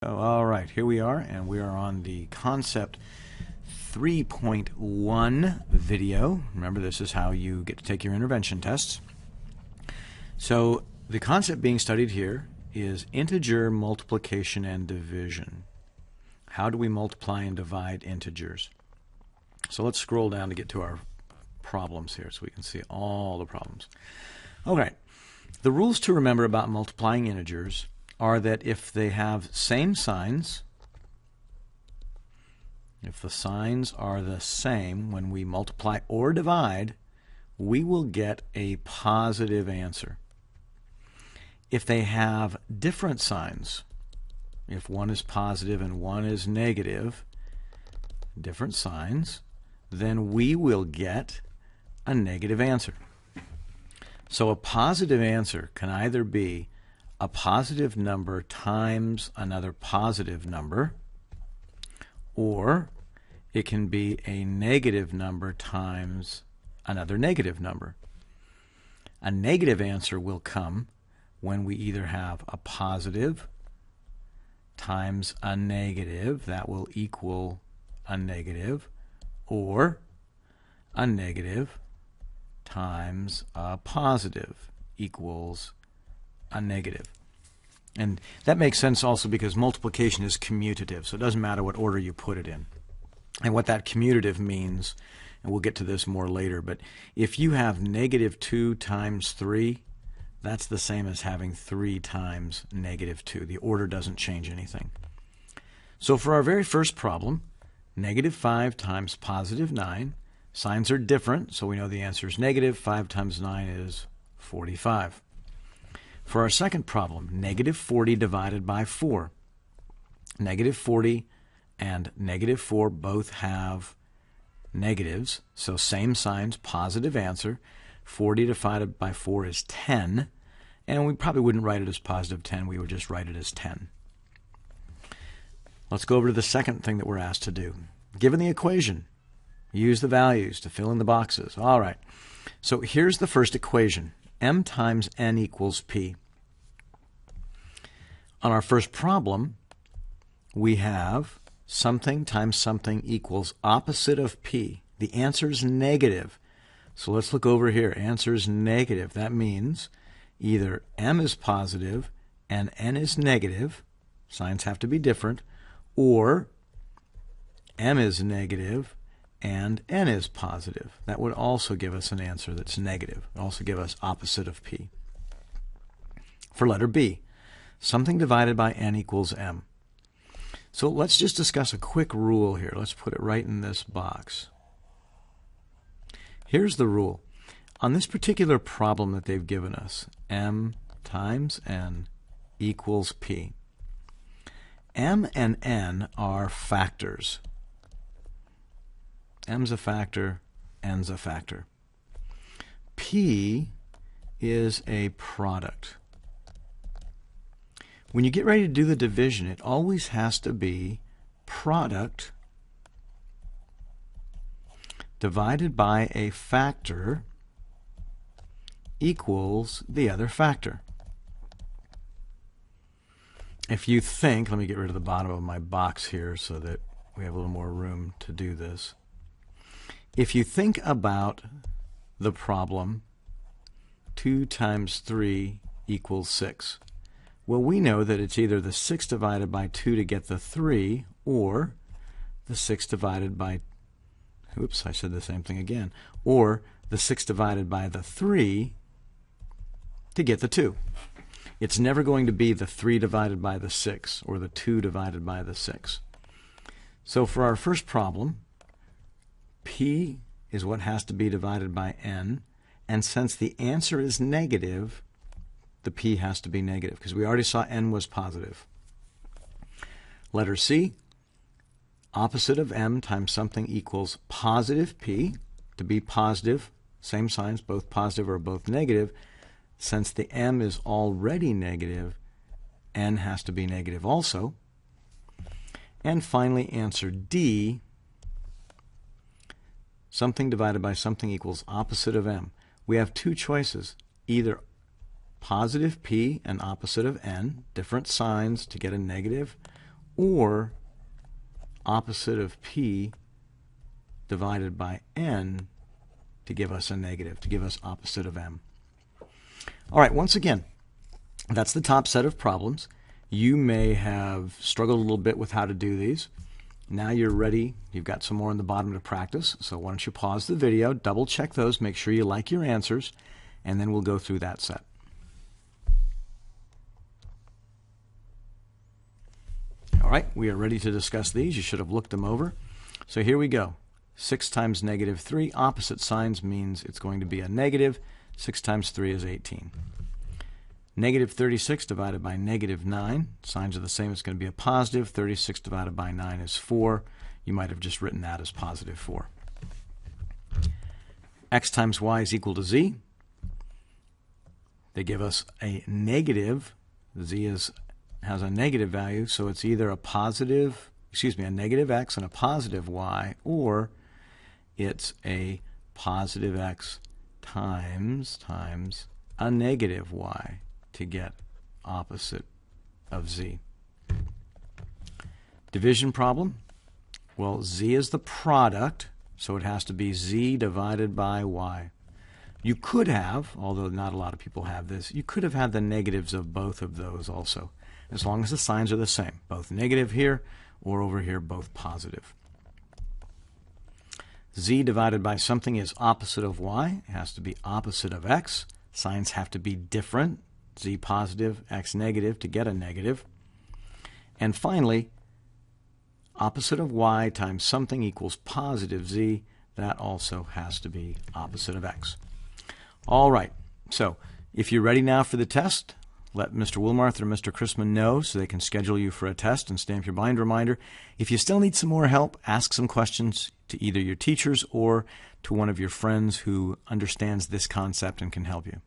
Oh, all right, here we are, and we are on the Concept 3.1 video. Remember, this is how you get to take your intervention tests. So the concept being studied here is integer multiplication and division. How do we multiply and divide integers? So let's scroll down to get to our problems here so we can see all the problems. Okay, the rules to remember about multiplying integers are that if they have same signs, if the signs are the same when we multiply or divide, we will get a positive answer. If they have different signs, if one is positive and one is negative, different signs, then we will get a negative answer. So a positive answer can either be a positive number times another positive number, or it can be a negative number times another negative number. A negative answer will come when we either have a positive times a negative, that will equal a negative, or a negative times a positive equals a negative. And that makes sense also because multiplication is commutative, so it doesn't matter what order you put it in. And what that commutative means, and we'll get to this more later, but if you have negative 2 times 3, that's the same as having 3 times negative 2. The order doesn't change anything. So for our very first problem, negative 5 times positive 9, signs are different, so we know the answer is negative. 5 times 9 is 45. For our second problem, negative 40 divided by 4. Negative 40 and negative 4 both have negatives, so same signs, positive answer. 40 divided by 4 is 10, and we probably wouldn't write it as positive 10, we would just write it as 10. Let's go over to the second thing that we're asked to do. Given the equation, use the values to fill in the boxes. All right, so here's the first equation. M times N equals P. On our first problem, we have something times something equals opposite of P. The answer is negative. So let's look over here. Answer is negative. That means either M is positive and N is negative. Signs have to be different. Or M is negative and N is positive. That would also give us an answer that's negative. It would also give us opposite of P. For letter B, something divided by N equals M. So let's just discuss a quick rule here. Let's put it right in this box. Here's the rule. On this particular problem that they've given us, M times N equals P. M and N are factors. M's a factor, N's a factor. P is a product. When you get ready to do the division, it always has to be product divided by a factor equals the other factor. If you think, let me get rid of the bottom of my box here so that we have a little more room to do this. If you think about the problem 2 times 3 equals 6, well, we know that it's either the 6 divided by 2 to get the 3, or the 6 divided by, oops, I said the same thing again, or the 6 divided by the 3 to get the 2. It's never going to be the 3 divided by the 6 or the 2 divided by the 6. So for our first problem, P is what has to be divided by N, and since the answer is negative, the P has to be negative, because we already saw N was positive. Letter C, opposite of M times something equals positive P. To be positive, same signs, both positive or both negative. Since the M is already negative, N has to be negative also. And finally, answer D, something divided by something equals opposite of M. We have two choices, either positive P and opposite of N, different signs to get a negative, or opposite of p divided by n to give us a negative, to give us opposite of m. All right, once again, that's the top set of problems. You may have struggled a little bit with how to do these. Now you're ready. You've got some more on the bottom to practice. So why don't you pause the video, double check those, make sure you like your answers, and then we'll go through that set. All right, we are ready to discuss these. You should have looked them over. So here we go. 6 times negative 3, opposite signs means it's going to be a negative. 6 times 3 is 18. Negative 36 divided by negative 9. Signs are the same. It's going to be a positive. 36 divided by 9 is 4. You might have just written that as positive 4. X times y is equal to z. They give us a negative. Z has a negative value, so it's either a negative x and a positive y, or it's a positive x times a negative y to get opposite of z. Division problem. Well, z is the product, so it has to be z divided by y. You could have, although not a lot of people have this, you could have had the negatives of both of those also, as long as the signs are the same, both negative here or over here, both positive. Z divided by something is opposite of y. It has to be opposite of x. Signs have to be different. Z positive, x negative to get a negative. And finally, opposite of y times something equals positive z. That also has to be opposite of x. All right, so if you're ready now for the test, let Mr. Willmarth or Mr. Christman know so they can schedule you for a test and stamp your bind reminder. If you still need some more help, ask some questions to either your teachers or to one of your friends who understands this concept and can help you.